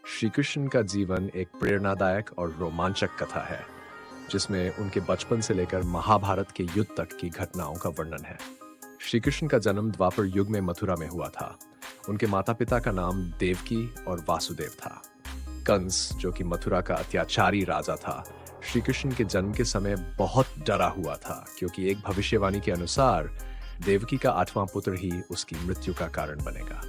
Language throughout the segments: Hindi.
श्री कृष्ण का जीवन एक प्रेरणादायक और रोमांचक कथा है, जिसमें उनके बचपन से लेकर महाभारत के युद्ध तक की घटनाओं का वर्णन है। श्री कृष्ण का जन्म द्वापर युग में मथुरा में हुआ था। उनके माता पिता का नाम देवकी और वासुदेव था। कंस, जो कि मथुरा का अत्याचारी राजा था, श्री कृष्ण के जन्म के समय बहुत डरा हुआ था, क्योंकि एक भविष्यवाणी के अनुसार देवकी का 8वां पुत्र ही उसकी मृत्यु का कारण बनेगा।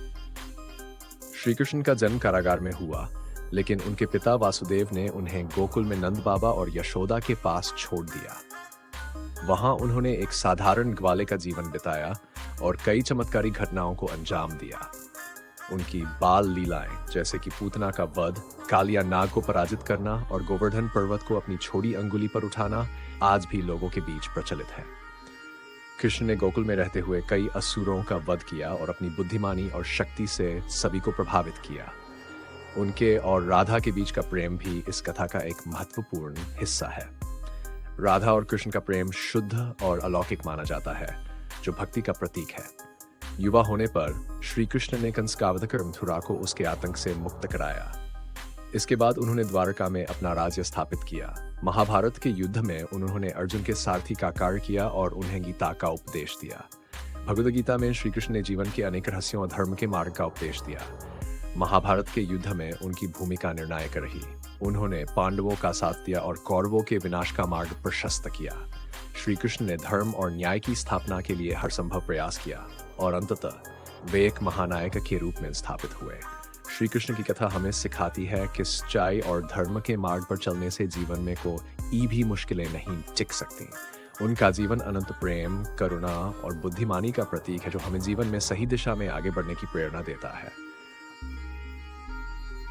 श्री कृष्ण का जन्म कारागार में हुआ, लेकिन उनके पिता वासुदेव ने उन्हें गोकुल में नंद बाबा और यशोदा के पास छोड़ दिया। वहां उन्होंने एक साधारण ग्वाले का जीवन बिताया और कई चमत्कारी घटनाओं को अंजाम दिया। उनकी बाल लीलाएं, जैसे कि पूतना का वध, कालिया नाग को पराजित करना और गोवर्धन पर्वत को अपनी छोटी अंगुली पर उठाना, आज भी लोगों के बीच प्रचलित है। कृष्ण ने गोकुल में रहते हुए कई असुरों का वध किया और अपनी बुद्धिमानी और शक्ति से सभी को प्रभावित किया। उनके और राधा के बीच का प्रेम भी इस कथा का एक महत्वपूर्ण हिस्सा है। राधा और कृष्ण का प्रेम शुद्ध और अलौकिक माना जाता है, जो भक्ति का प्रतीक है। युवा होने पर श्री कृष्ण ने कंस का वध कर मथुरा को उसके आतंक से मुक्त कराया। इसके बाद उन्होंने द्वारका में अपना राज्य स्थापित किया। महाभारत के युद्ध में उन्होंने अर्जुन के सारथी का कार्य किया और उन्हें गीता का उपदेश दिया। भगवद गीता में श्री कृष्ण ने जीवन के अनेक रहस्यों और धर्म के मार्ग का उपदेश दिया। महाभारत के युद्ध में उनकी भूमिका निर्णायक रही। उन्होंने पांडवों का साथ दिया और कौरवों के विनाश का मार्ग प्रशस्त किया। श्री कृष्ण ने धर्म और न्याय की स्थापना के लिए हर संभव प्रयास किया और अंततः वे एक महानायक के रूप में स्थापित हुए। श्री कृष्ण की कथा हमें सिखाती है कि सच्चाई और धर्म के मार्ग पर चलने से जीवन में कोई भी मुश्किलें नहीं टिक सकती। उनका जीवन अनंत प्रेम, करुणा और बुद्धिमानी का प्रतीक है, जो हमें जीवन में सही दिशा में आगे बढ़ने की प्रेरणा देता है।